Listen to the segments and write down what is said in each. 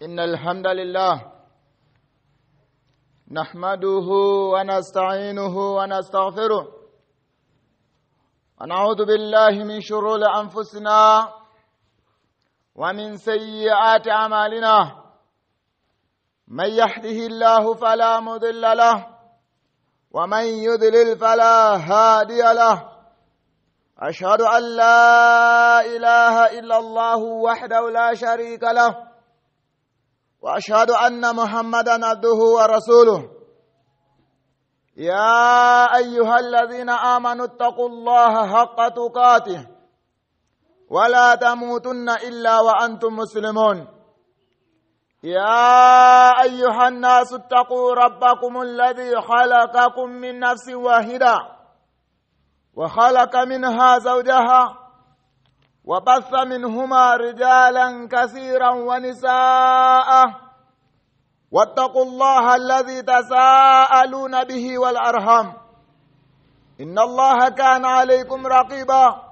إن الحمد لله نحمده ونستعينه ونستغفره ونعوذ بالله من شرور أنفسنا ومن سيئات أعمالنا من يهده الله فلا مضل له ومن يضلل فلا هادي له أشهد أن لا إله إلا الله وحده لا شريك له وأشهد أن محمدا عبده ورسوله يا أيها الذين آمنوا اتقوا الله حق تقاته ولا تموتن إلا وأنتم مسلمون يا أيها الناس اتقوا ربكم الذي خلقكم من نفس واحدة وخلق منها زوجها وبث منهما رجالا كثيرا ونساء واتقوا الله الذي تساءلون به والأرحام إن الله كان عليكم رقيبا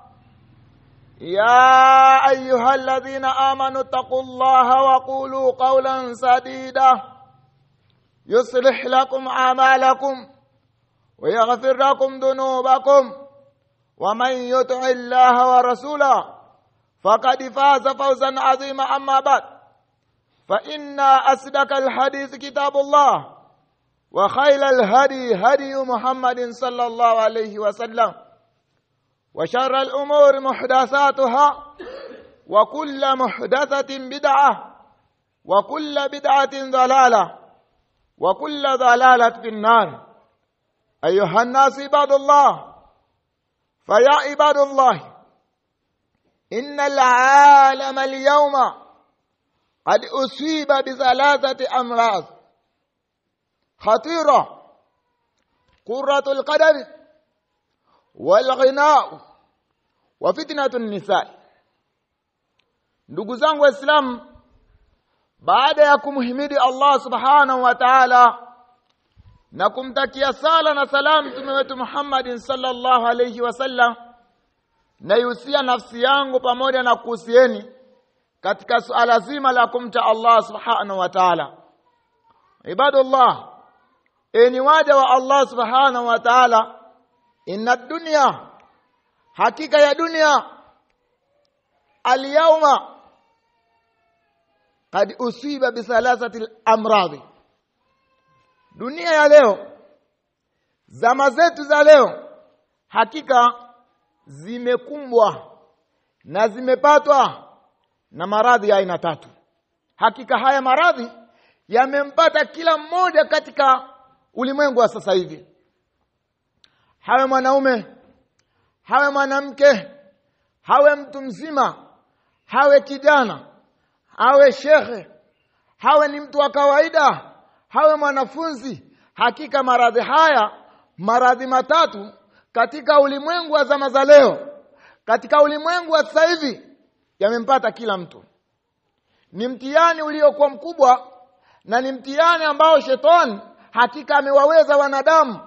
يا أيها الذين آمنوا اتقوا الله وقولوا قولا سديدا يصلح لكم أعمالكم ويغفر لكم ذنوبكم ومن يطع الله ورسوله فقد فاز فوزا عظيما. أما بعد فإن أصدق الحديث كتاب الله وخير الهدي هدي محمد صلى الله عليه وسلم وشر الأمور محدثاتها وكل محدثة بدعة وكل بدعة ضلالة وكل ضلالة في النار. أيها الناس عباد الله، فيا عباد الله، إن العالم اليوم قد أصيب بثلاثة أمراض خطيرة: قرة القدر والغناء وفتنة النساء. Ndugu zangu Waislamu, baada ya kumhimidi Allah subhanahu wa ta'ala na kumtakia sala na salam mtume wetu Muhammad sallallahu alayhi wasallam, naihusia nafsi yangu pamoja na kuhusieni katika suala zima la kumcha Allah subhanahu wa ta'ala. Ibadallah, enyi waja wa Allah subhanahu wa ta'ala, inna dunya, hakika ya dunia, al-yawma qad usiba bi thalathati al-amrad. Dunia ya leo, zama zetu za leo, hakika zimekumbwa na zimepatwa na maradhi ya aina tatu. Hakika haya maradhi yamempata kila mmoja katika ulimwengu wa sasa hivi. Hawe mwanaume, hawe mwanamke, hawe mtu mzima, hawe kijana, hawe shekhe, hawe ni mtu wa kawaida, hawe mwanafunzi, hakika maradhi haya, maradhi matatu katika ulimwengu wa zama za leo, katika ulimwengu wa sasa hivi, yamempata kila mtu. Ni mtihani uliokuwa mkubwa, na ni mtihani ambao shetani hakika amewaweza wanadamu,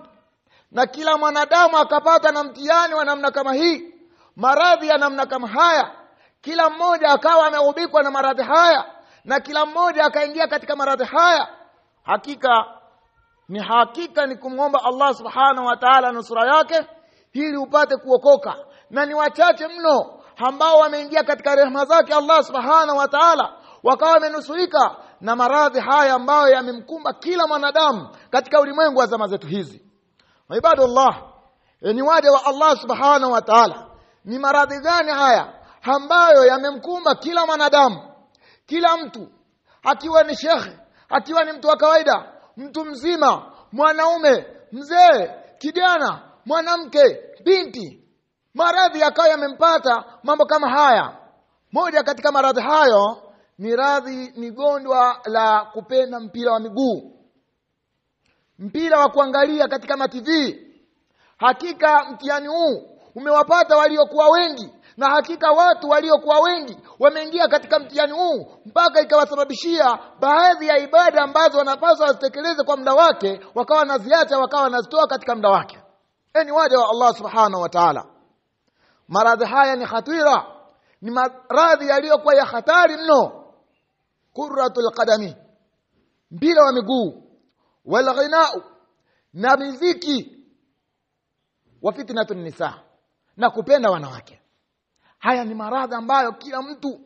na kila mwanadamu akapata na mtihani wa namna kama hii, maradhi ya namna kama haya. Kila mmoja akawa ameubikwa na maradhi haya, na kila mmoja akaingia katika maradhi haya. Hakika ni kumwomba Allah subhanahu wa ta'ala nusura yake ili upate kuokoka, na ni wachache mno ambao wameingia katika rehema zake Allah subhanahu wa ta'ala wakawa wamenusurika na maradhi haya ambayo yamemkumba kila mwanadamu katika ulimwengu wa zama zetu hizi. Ibadallah, ni waja wa Allah subhanahu wa ta'ala, ni maradhi gani haya ambayo yamemkumba kila mwanadamu? Kila mtu, akiwa ni shekhe, akiwa ni mtu wa kawaida, mtu mzima, mwanaume, mzee, kijana, mwanamke, binti, maradhi yakawa yamempata mambo kama haya. Moja katika maradhi hayo ni gonjwa la kupenda mpira wa miguu, mpira wa kuangalia katika ma-TV. Hakika mtihani huu umewapata waliokuwa wengi, na hakika watu waliokuwa wengi wameingia katika mtihani huu mpaka ikawasababishia baadhi ya ibada ambazo wanapaswa wazitekeleze kwa muda wake wakawa wanaziacha, wakawa wanazitoa katika muda wake. Ni waja wa Allah subhanahu wa ta'ala. Maradhi haya ni khatira, ni maradhi yaliyokuwa ya hatari mno. qurratul qadami, mpira wa miguu, wal ghina'u, na muziki, wa fitnatun nisa, na kupenda wanawake. Haya ni maradhi ambayo kila mtu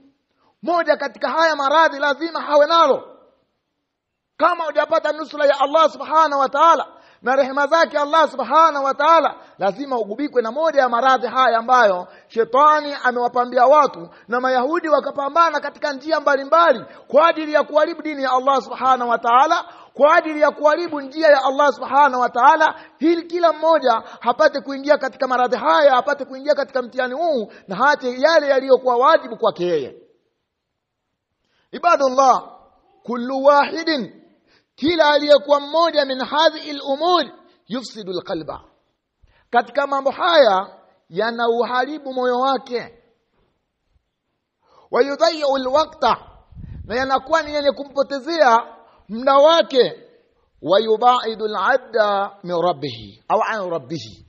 moja katika haya maradhi lazima hawe nalo. Kama hujapata nusura ya Allah subhanahu wa ta'ala na rehema zake Allah subhanahu wa ta'ala, lazima ugubikwe na moja ya maradhi haya ambayo shetani amewapambia watu, na Mayahudi wakapambana katika njia mbalimbali kwa ajili ya kuharibu dini ya Allah subhanahu wa ta'ala, kwa ajili ya kuharibu njia ya Allah subhanahu wa ta'ala, ili kila mmoja hapate kuingia katika maradhi haya, hapate kuingia katika mtihani huu, na hata yale yaliyokuwa wajibu kwake yeye. Ibadallah, kullu wahidin, kila aliyekuwa mmoja min hadhihi al-umur yufsidu al-qalba, katika mambo haya yanauharibu moyo wake, wayudhayyu al-waqta, na yanakuwa ni yenye kumpotezea muda wake, wayubaidu al-abda min rabbih au an rabbih.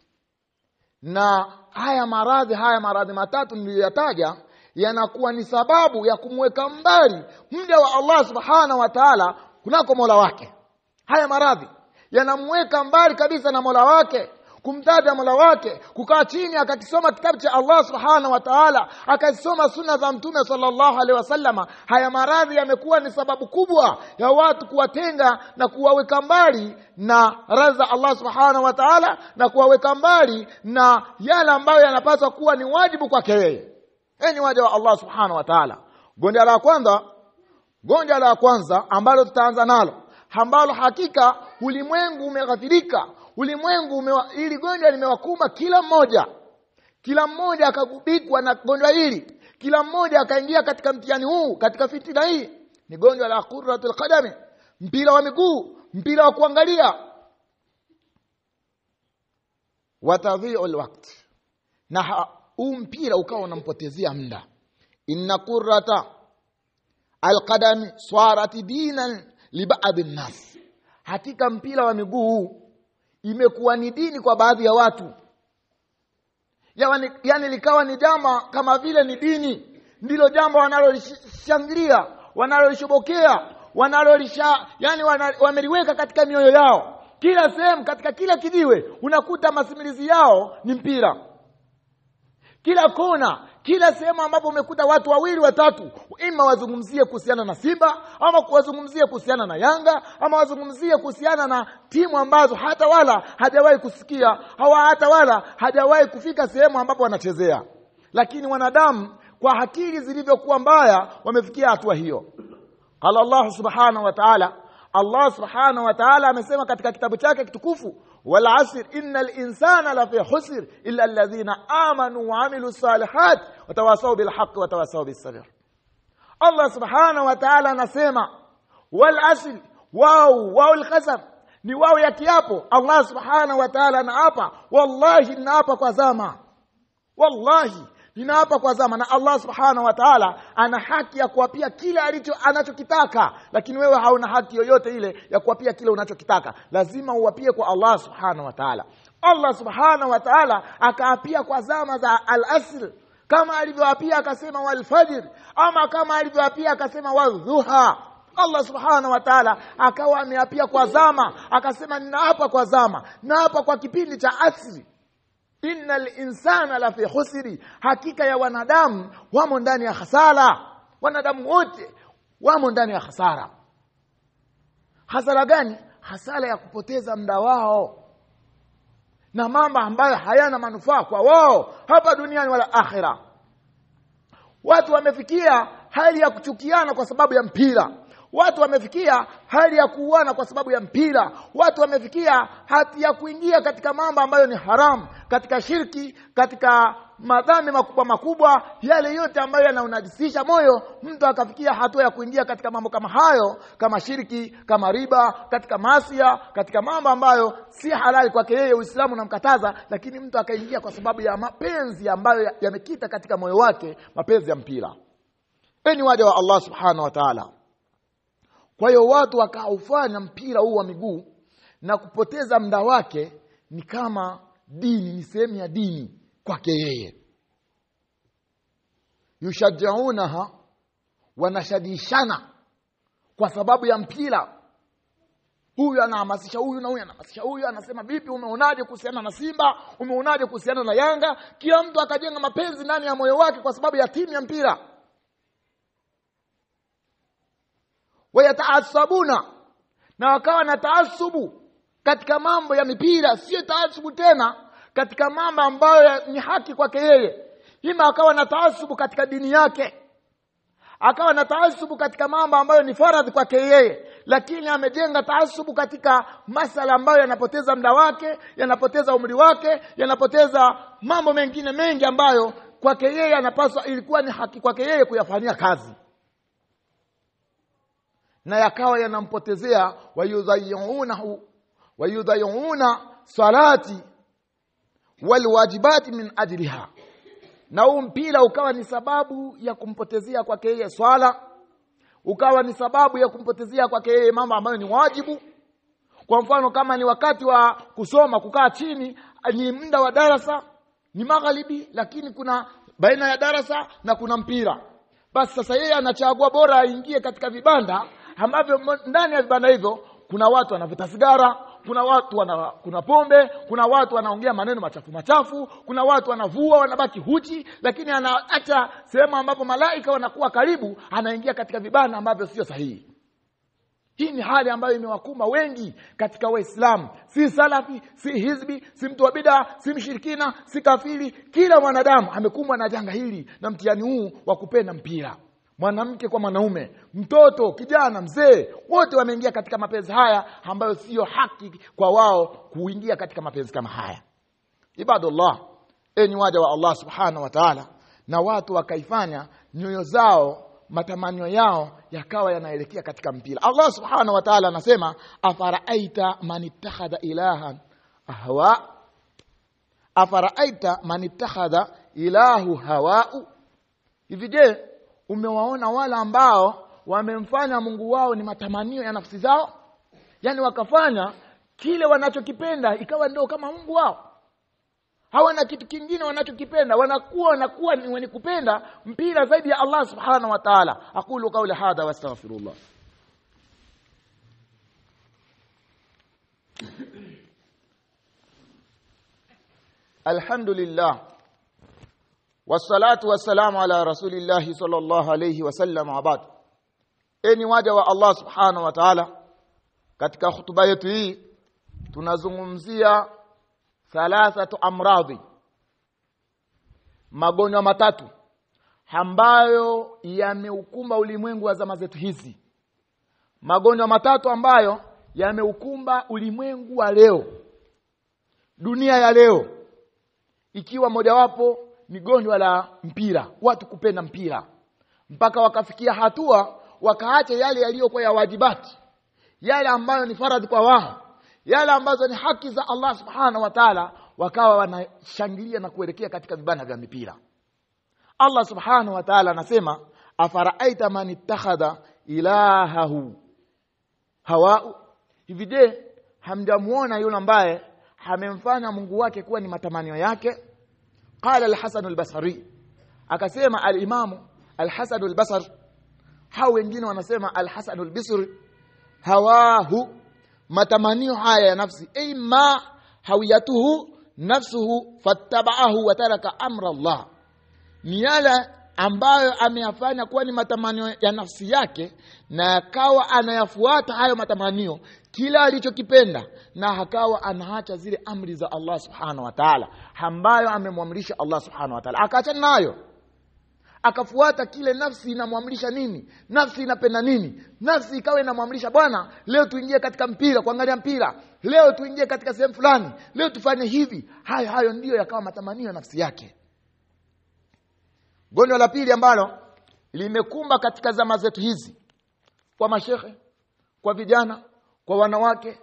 Na haya maradhi matatu niliyotaja yanakuwa ni sababu ya kumweka mbali mja wa Allah subhanahu wa ta'ala kunako Mola wake. Haya maradhi yanamweka mbali kabisa na Mola wake, kumtaja Mola wake, kukaa chini akakisoma kitabu cha Allah subhanahu wa ta'ala, akasoma sunna za Mtume sallallahu alaihi wasallama. Haya maradhi yamekuwa ni sababu kubwa ya watu kuwatenga na kuwaweka mbali na radhi Allah subhanahu wa ta'ala, na kuwaweka mbali na yale ambayo yanapaswa kuwa ni wajibu kwake yeye. Ni waja wa Allah subhanahu wa ta'ala. Gonjwa la kwanza ambalo tutaanza nalo, ambalo hakika ulimwengu umeghafirika, ili gonjwa limewakuma kila mmoja akagubikwa na gonjwa hili, kila mmoja akaingia katika mtihani huu, katika fitina hii. Ni gonjwa la qurratul qadami, mpira wa miguu, mpira wa kuangalia, wa tadhi'ul waqt, na mpira ukawa unampotezea muda. Inna qurrata alqadami swarat dinan li ba'd an-nas, hakika mpira wa miguu imekuwa ni dini kwa baadhi ya watu. Yani likawa ni jambo kama vile ni dini, ndilo jambo wanalolishangilia, wanalolishobokea, wameliweka katika mioyo yao. Kila sehemu, katika kila kijiwe unakuta masimilizi yao ni mpira. Kila kona, kila sehemu ambapo umekuta watu wawili watatu, ima wazungumzie kuhusiana na Simba, ama kuwazungumzie kuhusiana na Yanga, ama wazungumzie kuhusiana na timu ambazo hata wala hajawahi kusikia, hata wala hajawahi kufika sehemu ambapo wanachezea. Lakini wanadamu kwa akili zilivyokuwa mbaya wamefikia hatua hiyo. Qala Allah subhanahu wa ta'ala, Allah subhanahu wa ta'ala amesema katika kitabu chake kitukufu, wal asr innal insana lafi khusr illa alladhina amanu wa amilus salihat wa tawasaw bil haqq wa tawasaw bis sabr. Allah subhanahu wa ta'ala anasema wal asr, wao al-qasam ni wao ya kiapo. Allah subhanahu wa ta'ala anaapa, wallahi ninaapa kwa zama, wallahi ninaapa kwa zama. Na Allah subhanahu wa ta'ala ana haki ya kuapia kile anachokitaka, lakini wewe hauna haki yoyote ile ya kuapia kile unachokitaka. Lazima uapie kwa Allah subhanahu wa ta'ala. Allah subhanahu wa ta'ala akaapia kwa zama za al-asr, kama alivyoapia akasema wal fajr, ama kama alivyoapia akasema wadhuha. Allah subhanahu wa ta'ala akawa ameapia kwa zama, akasema ninaapa kwa zama, naapa kwa kipindi cha asri. Innal insana lafi khusri, hakika ya wanadamu wamo ndani ya hasara. Wanadamu wote wamo ndani ya hasara. Hasara gani? Hasara ya kupoteza muda wao na mambo ambayo hayana manufaa kwa wao hapa duniani wala akhira. Watu wamefikia hali ya kuchukiana kwa sababu ya mpira. Watu wamefikia hali ya kuuana kwa sababu ya mpira. Watu wamefikia hati ya kuingia katika mambo ambayo ni haramu, katika shirki, katika madhambi makubwa, yale yote ambayo yanaunajisisha moyo. Mtu akafikia hatua ya kuingia katika mambo kama hayo, kama shirki, kama riba, katika maasiya, katika mambo ambayo si halali kwake yeye, Uislamu unamkataza, lakini mtu akaingia kwa sababu ya mapenzi ambayo yamekita katika moyo wake, mapenzi ya mpira. Ni waja wa Allah subhanahu wa ta'ala. Kwa hiyo watu wakaufanya mpira huu wa miguu na kupoteza muda wake ni kama dini, ni sehemu ya dini kwake yeye. Yushajaunaha, wanashadishana kwa sababu ya mpira. Huyu anahamasisha huyu na huyu anahamasisha huyu, anasema vipi, umeonaje kuhusiana na Simba, umeonaje kuhusiana na Yanga? Kila mtu akajenga mapenzi ndani ya moyo wake kwa sababu ya timu ya mpira. Wayataasabuna, na wakawa na taasubu katika mambo ya mipira, sio taasubu tena katika mambo ambayo ni haki kwake yeye. Hima akawa na taasubu katika dini yake, akawa na taasubu katika mambo ambayo ni faradhi kwake yeye, lakini amejenga taasubu katika masala ambayo yanapoteza muda wake, yanapoteza umri wake, yanapoteza mambo mengine mengi ambayo kwake yeye anapaswa, ilikuwa ni haki kwake yeye kuyafanyia kazi, na yakawa yanampotezea. Wayudhayyuna salati walwajibati min ajliha, na huu mpira ukawa ni sababu ya kumpotezea kwake yeye swala, ukawa ni sababu ya kumpotezea kwake yeye mambo ambayo ni wajibu. Kwa mfano, kama ni wakati wa kusoma, kukaa chini, ni muda wa darasa, ni magharibi, lakini kuna baina ya darasa na kuna mpira, basi sasa yeye anachagua bora aingie katika vibanda ambavyo ndani ya vibanda hivyo kuna watu wanavuta sigara, kuna watu kuna pombe, kuna watu wanaongea maneno machafu, kuna watu wanavua wanabaki huchi, lakini anaacha sehemu ambapo malaika wanakuwa karibu, anaingia katika vibanda ambavyo sio sahihi. Hii ni hali ambayo imewakumba wengi katika Waislamu, si salafi, si hizbi, si mtu wa bid'a, si mshirikina, si kafiri. Kila mwanadamu amekumbwa na janga hili na mtihani huu wa kupenda mpira. Mwanamke kwa mwanaume, mtoto, kijana, mzee, wote wameingia katika mapenzi haya ambayo sio haki kwa wao kuingia katika mapenzi kama haya. Ibadallah, enyi waja wa Allah subhanahu wa ta'ala, na watu wakaifanya nyoyo zao, matamanio yao yakawa yanaelekea katika mpira. Allah subhanahu wa ta'ala anasema, afaraaita man ittakhadha ilahan ahwa, afaraaita man ittakhadha ilahu hawa'u. Hivi je, umewaona wala ambao wamemfanya Mungu wao ni matamanio ya nafsi zao? Yani wakafanya kile wanachokipenda ikawa ndio kama Mungu wao. Hawana kitu kingine wanachokipenda, wanakuwa ni wenye kupenda mpira zaidi ya Allah subhanahu wa ta'ala. Aqulu qawli hadha wastaghfirullah. Alhamdulillah, wassalatu wassalamu ala rasulillahi sallallahu alayhi wasallam wa ba'd. Enyi waja wa Allah subhanahu wa ta'ala, katika hutuba yetu hii tunazungumzia thalathatu amradhi, magonjwa matatu ambayo yameukumba ulimwengu wa zama zetu hizi. Magonjwa matatu ambayo yameukumba ulimwengu wa leo, dunia ya leo, ikiwa mojawapo ni gonjwa la mpira. Watu kupenda mpira mpaka wakafikia hatua wakaacha yale yaliyokuwa ya wajibati, yale ambayo ni faradhi kwa wao, yale ambazo ni haki za Allah subhanahu wa ta'ala, wakawa wanashangilia na kuelekea katika vibanda vya mipira. Allah subhanahu wa ta'ala anasema, afaraaita man ittakhadha ilahahu hawa'u. Hivi je, hamjamuona yule ambaye amemfanya Mungu wake kuwa ni matamanio yake? Qala al-Hasan al-Basri, akasema al-Imam al-Hasan al-Basri, hao wengine wanasema al-Hasan al-Basri, hawahu, matamanio haya ya nafsi, ima hawiyatuhu nafsuhu fattaba'ahu wa taraka amra Allah, ni yale ambayo ameyafanya kuwa ni matamanio ya nafsi yake na akawa anayafuata hayo matamanio kila alichokipenda, na akawa anaacha zile amri za Allah subhanahu wa ta'ala ambayo amemwamrisha Allah subhanahu wa ta'ala, akaacha nayo akafuata kile nafsi inamwamrisha nini, nafsi inapenda nini. Nafsi ikawa inamwamrisha, bwana leo tuingie katika mpira, kuangalia mpira, leo tuingie katika sehemu fulani, leo tufanye hivi. Hayo ndiyo yakawa matamanio ya nafsi yake. Gonjwa la pili ambalo limekumba katika zama zetu hizi, kwa mashehe, kwa vijana, kwa wanawake,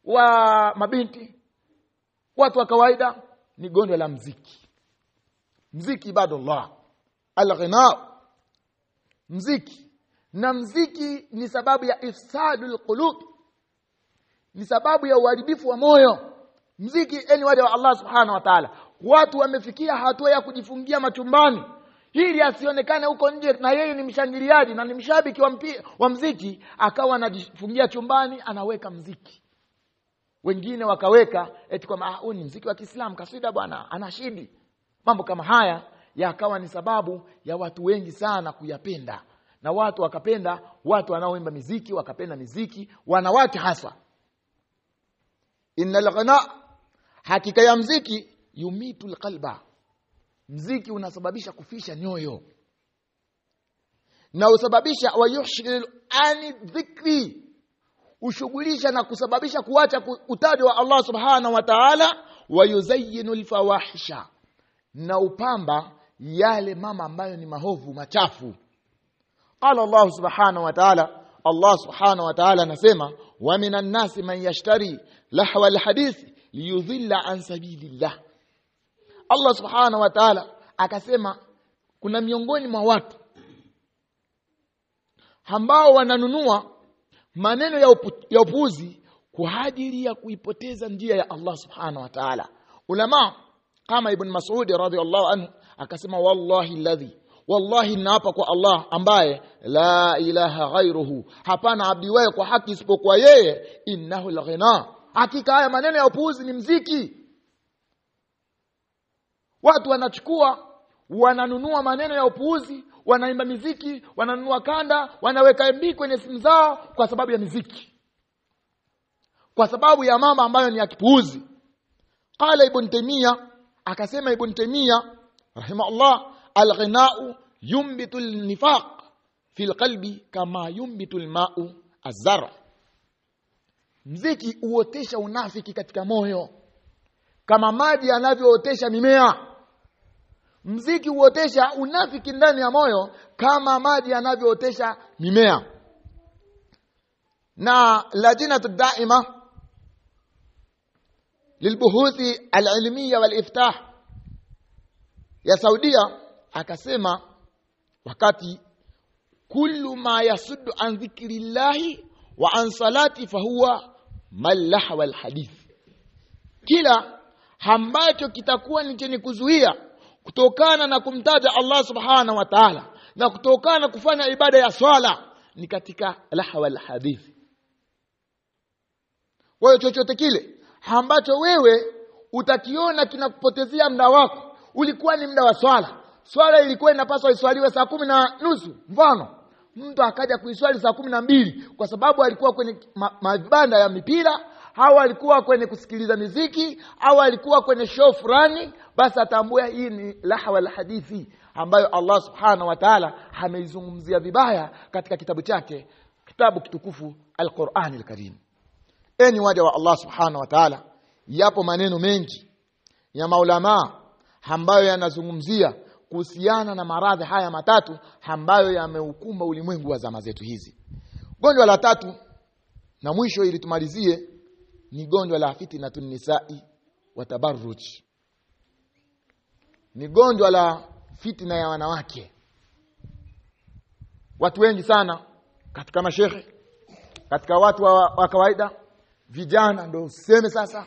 wa mabinti, watu wa kawaida, ni gonjwa la mziki. Mziki ibadallah, al-ghina, mziki. Na mziki ni sababu ya ifsadul qulub, ni sababu ya uharibifu wa moyo. Mziki, enyi waja wa Allah subhanahu wa ta'ala, watu wamefikia hatua ya kujifungia machumbani ili asionekane huko nje na yeye ni mshangiliaji na ni mshabiki wa muziki, akawa anajifungia chumbani anaweka muziki. Wengine wakaweka eti kwamba huu ni muziki wa Kiislamu, kaswida bwana, anashidi. Mambo kama haya yakawa ni sababu ya watu wengi sana kuyapenda. Na watu wakapenda, watu wanaoimba muziki wakapenda muziki, wanawake hasa. Innal ghina, hakika ya muziki, yumitul qalba, muziki unasababisha kufisha nyoyo na usababisha wayushghil ani dhikri, ushughulisha na kusababisha kuacha utajwa wa Allah subhanahu wa ta'ala, wayuzayyinu alfawahisha, na upamba yale mama ambayo ni mahovu machafu. Qala Allah subhanahu wa ta'ala, Allah subhanahu wa ta'ala anasema, wa minan nasi man yashtari lahwa alhadith liyudhilla an sabilillah. Allah subhanahu wa ta'ala akasema kuna miongoni mwa watu ambao wananunua maneno ya upuzi kwa ajili ya kuipoteza njia ya Allah subhanahu wa ta'ala. Ulama kama Ibn Mas'ud radhiyallahu anhu akasema, wallahi naapa kwa Allah ambaye la ilaha ghairuhu, hapana abdiwaye kwa haki isipokuwa yeye, innahu al-ghina, hakika haya maneno ya upuzi ni mziki. Watu wanachukua wananunua maneno ya upuuzi, wanaimba miziki, wananunua kanda, wanaweka MB kwenye simu zao kwa sababu ya miziki, kwa sababu ya mama ambayo ni ya kipuuzi. Qala Ibn Taymiyyah, akasema Ibn Taymiyyah rahimahullah, al-ghina'u yumbitu al-nifaq fi al-qalbi kama yumbitu al-ma'u az-zar', mziki uotesha unafiki katika moyo kama maji yanavyootesha mimea. Mziki uotesha unafiki ndani ya moyo kama maji yanavyootesha mimea. Na lajnatu daima lilbuhuthi alilmiya waliftah ya Saudia akasema, wakati kullu ma yasuddu an dhikrillahi wa an salati fahuwa mallah wal hadith, kila ambacho kitakuwa ni chenye kuzuia kutokana na kumtaja Allah subhanahu wa ta'ala na kutokana na kufanya ibada ya swala ni katika lahwa al-hadith. Wewe chochote kile ambacho wewe utakiona kinakupotezea muda wako, ulikuwa ni muda wa swala ilikuwa inapaswa iswaliwe saa 10:30, mfano mtu akaja kuiswali saa 12 kwa sababu alikuwa kwenye mabanda ya mipira au alikuwa kwenye kusikiliza muziki au alikuwa kwenye show fulani, basi atambua hii ni lahwa al-hadithi ambayo Allah subhanahu wa ta'ala ameizungumzia vibaya katika kitabu chake, kitabu kitukufu al-Qur'an al-Karim. Enyi waja wa Allah subhanahu wa ta'ala, yapo maneno mengi ya maulama ambayo yanazungumzia kuhusiana na maradhi haya matatu ambayo yameukumba ulimwengu wa zama zetu hizi. Gonjwa la tatu na mwisho ili tumalizie ni gonjwa la fitnatun nisa'i wa tabarruj. Ni gonjwa la fitna ya wanawake. Watu wengi sana katika mashehe, katika watu wa kawaida, vijana ndio useme sasa,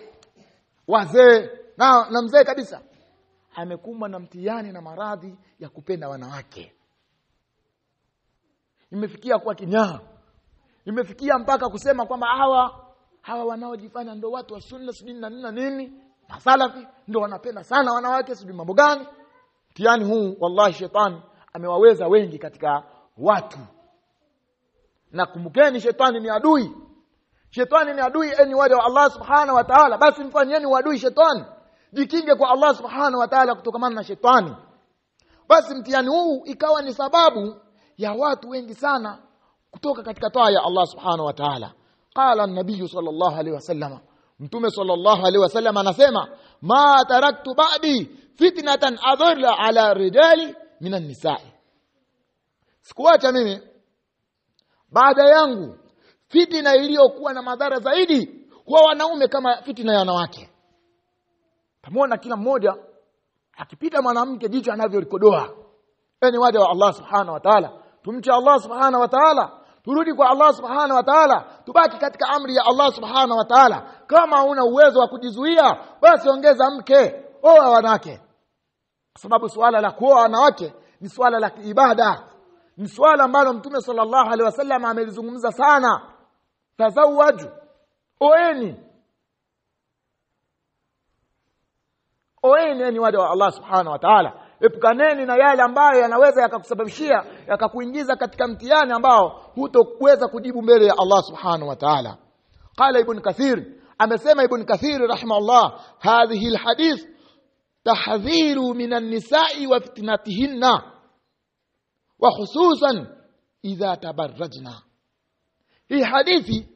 wazee na mzee kabisa, amekumbwa na mtihani na maradhi ya kupenda wanawake. Imefikia kwa kinyaa, imefikia mpaka kusema kwamba hawa wanaojifanya ndio watu wa sunna sijui na nini na salafi ndio wanapenda sana wanawake sijui mambo gani. Mtihani huu wallahi shetani amewaweza wengi katika watu. Na kumbukeni, shetani ni adui. Shetani ni adui, enyi waja wa Allah subhanahu wa ta'ala, basi mfanyeni uadui shetani. Jikinge kwa Allah subhanahu wa ta'ala kutokana na shetani. Basi mtihani huu ikawa ni sababu ya watu wengi sana kutoka katika taa ya Allah subhanahu wa ta'ala. Qala an-nabiy sallallahu alayhi wasallam, mtume sallallahu alayhi wasallam anasema, ma taraktu ba'di fitnatan adhalla ala rijali minan nisa'i, sikuacha mimi baada yangu fitna iliyokuwa na madhara zaidi kwa wanaume kama fitna ya wanawake. Pamoja kila mmoja akipita mwanamke jicho anavyolikodoa. Enyi waja wa Allah subhanahu wa ta'ala, tumche Allah subhanahu wa ta'ala, turudi kwa Allah subhanahu wa ta'ala, tubaki katika amri ya Allah subhanahu wa ta'ala. Kama una uwezo wa kujizuia, basi ongeza mke, oa wanawake, kwa sababu suala la kuoa wanawake ni swala la ibada, ni swala ambalo Mtume sallallahu alaihi wasallam amelizungumza sana. Tazawwaju, oeni ni waja wa Allah subhanahu wa ta'ala. Epukaneni na yale ambayo yanaweza yakakusababishia yakakuingiza katika mtihani ambao hutoweza kujibu mbele ya Allah subhanahu wa ta'ala. Qala Ibn Kathir, amesema Ibn Kathir rahimahullah, hadhihi alhadith tahdhiru minan nisa'i wa fitnatihinna wa khususan idha tabarrajna. Hii hadithi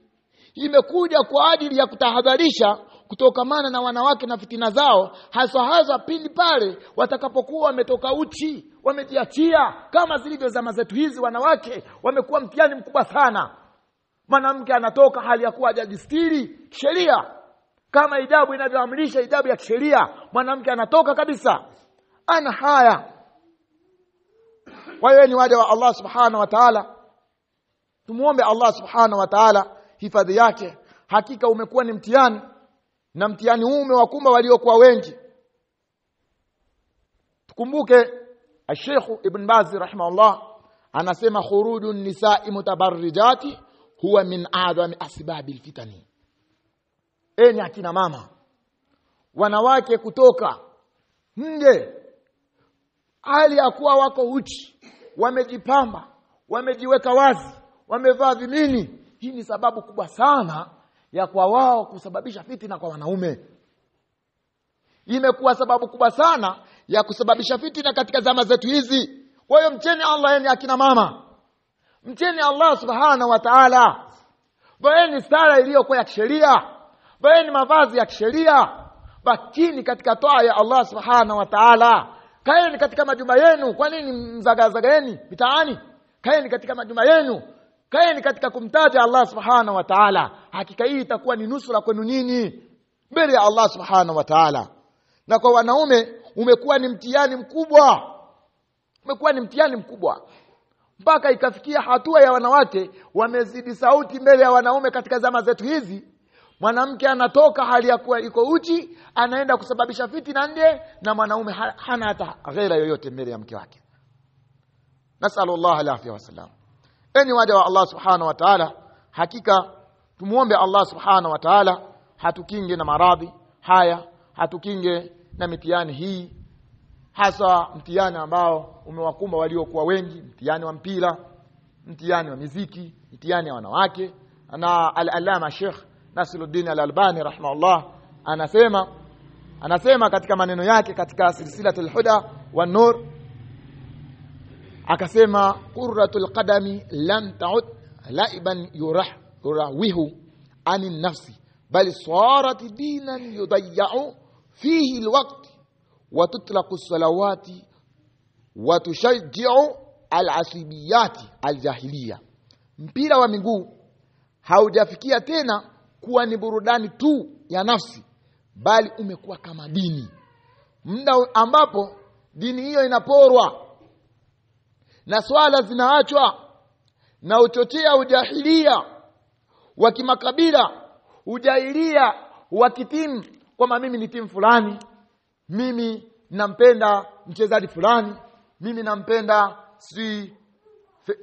imekuja kwa ajili ya kutahadharisha kutokamana na wanawake na fitina zao, hasa pindi pale watakapokuwa wametoka uchi, wamejiachia. Kama zilivyo zama zetu hizi, wanawake wamekuwa mtihani mkubwa sana. Mwanamke anatoka hali ya kuwa hajistiri sheria, kama hijabu inavyoamrisha, hijabu ya kisheria, mwanamke anatoka kabisa ana haya. Wewe ni waja wa Allah subhanahu wa ta'ala, tumuombe Allah subhanahu wa ta'ala hifadhi yake. Hakika umekuwa ni mtihani, na mtihani huu umewakumba waliokuwa wengi. Tukumbuke Sheikh Ibn Baz rahimahullah anasema khurujun nisa'i mutabarrijati huwa min a'zami asbabil fitani. Enyi akina mama, wanawake kutoka nje hali ya kuwa wako uchi, wamejipamba, wamejiweka wazi, wamevaa vimini, hii ni sababu kubwa sana ya kwa wao kusababisha fitina kwa wanaume. Imekuwa sababu kubwa sana ya kusababisha fitina katika zama zetu hizi. Kwa hiyo mcheni Allah, enyi akina mama, mcheni Allah subhanahu wa ta'ala. Vaeni sala iliyokuwa ya kisheria, vaeni mavazi ya kisheria, bakini katika toa ya Allah subhanahu wa ta'ala. Kaeni katika majumba yenu. Kwa nini mzagazagaeni mitaani? Kaeni katika majumba yenu, kaeni katika kumtaja Allah subhanahu wa ta'ala. Hakika hii itakuwa ni nusura kwenu nini mbele ya Allah subhanahu wa ta'ala. Na kwa wanaume umekuwa ni mtihani mkubwa, umekuwa ni mtihani mkubwa mpaka ikafikia hatua ya wanawake wamezidi sauti mbele ya wanaume katika zama zetu hizi. Mwanamke anatoka hali ya kuwa iko uchi, anaenda kusababisha fitina nje, na mwanaume hana hata ghaira yoyote mbele ya mke wake. Nasallallahu alaihi wasallam. Enyi waja wa Allah subhanahu wa ta'ala, hakika tumuombe Allah subhanahu wa ta'ala hatukinge na maradhi haya, hatukinge na mitihani hii, hasa mtihani ambao umewakumba waliokuwa wengi, mtihani wa mpira, mtihani wa muziki, mtihani wa wanawake. Na al-Allama Sheikh Nasiruddin al-Albani rahimahullah anasema katika maneno yake katika silsilatul huda wan nur, akasema qurratul qadami lam ta'ud laiban yurawihu anin nafsi bal sarat dinan yudayya'u fihi alwaqt wa tutlaqu as-salawati wa tushajji'u al-asibiyati al-jahiliya. Mpira wa miguu haujafikia tena kuwa ni burudani tu ya nafsi, bali umekuwa kama dini, muda ambapo dini hiyo inaporwa na swala zinaachwa na uchochea ujahilia wa kimakabila, ujahilia wa kitimu, kwamba mimi ni timu fulani, mimi nampenda mchezaji fulani, mimi nampenda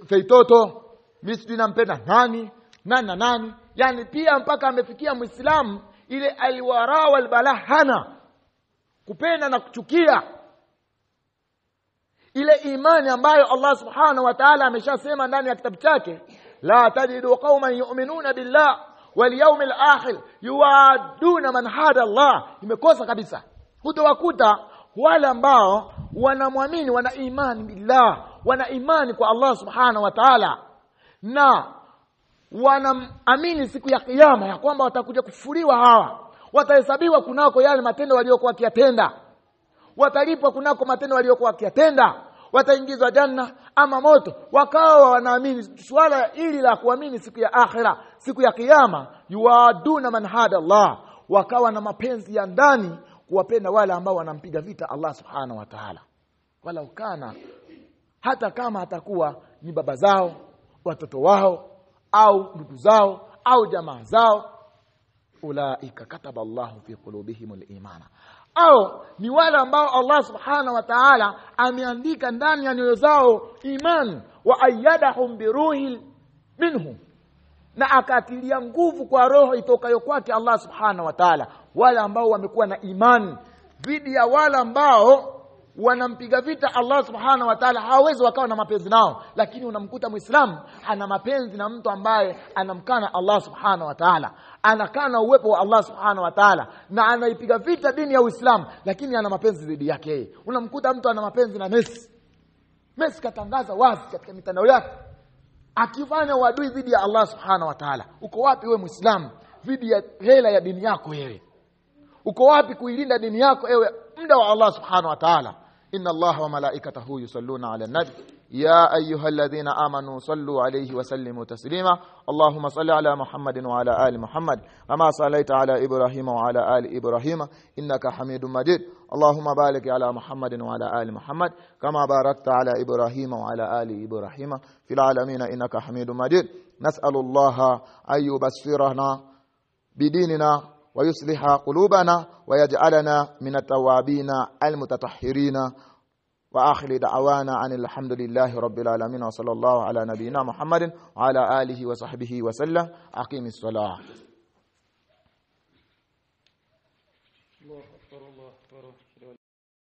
Feitoto, mimi nampenda nani. Yani pia mpaka amefikia Muislamu ile alwara wal balahana, kupenda na kuchukia ile imani ambayo Allah subhanahu wa ta'ala ameshasema ndani ya kitabu chake, la tajidu qauman yu'minuna billah wal yawmil akhir yuwaduna man hada Allah. Imekosa kabisa. Hutawakuta wale ambao wanamwamini, wana imani billah, wana imani kwa Allah subhanahu wa ta'ala, na wanaamini siku ya kiyama ya kwamba watakuja kufufuliwa, hawa watahesabiwa kunako yale matendo waliokuwa wakiyatenda, watalipwa kunako matendo waliokuwa wakiyatenda, wataingizwa janna ama moto. Wakawa wanaamini swala hili la kuamini siku ya akhira, siku ya kiyama, yuaduna man hada Allah, wakawa na mapenzi ya ndani kuwapenda wale ambao wanampiga vita Allah subhanahu wa ta'ala, wala ukana hata kama atakuwa ni baba zao, watoto wao, au ndugu zao, au jamaa zao. Ulaika kataba Allahu fi qulubihimul imana, au ni wale ambao Allah subhanahu wa ta'ala ameandika ndani ya nyoyo zao imani, wa ayyadahum biruhi minhu, na akatilia nguvu kwa roho itokayo kwake Allah subhanahu wa ta'ala. Wale ambao wamekuwa na imani dhidi ya wale ambao wanampiga vita Allah subhanahu wa ta'ala, hawezi wakawa na mapenzi nao. Lakini unamkuta Muislamu ana mapenzi na mtu ambaye anamkana Allah subhanahu wa ta'ala, anakana uwepo wa Allah subhanahu wa ta'ala, na anaipiga vita dini ya Uislamu, lakini ana mapenzi dhidi yake. Unamkuta mtu ana mapenzi na Messi katangaza wazi katika mitandao yake akifanya uadui dhidi ya Allah subhanahu wa ta'ala. Uko wapi wewe Muislamu dhidi ya hela ya dini yako wewe? Uko wapi kuilinda dini yako ewe mda wa Allah subhanahu wa ta'ala? inna Allah wa malaikatahu yusalluna ala nabi ya ayyuhalladhina amanu sallu alayhi wa sallimu taslima. Allahumma salli ala Muhammadin wa ala ali Muhammad kama sallaita ala Ibrahim wa ala ali Ibrahim innaka Hamidum Majid. Allahumma barik ala Muhammadin wa ala ali Muhammad kama barakta ala Ibrahim wa ala ali Ibrahim fil alamin innaka Hamidum Majid. Nas'alullaha ayyubassirana bidinina ويصلح قلوبنا ويجعلنا من التوابين المتطهرين. وآخر دعوانا عن الحمد لله رب العالمين وصلى الله على نبينا محمد وعلى آله وصحبه وسلم. أقيم الصلاة.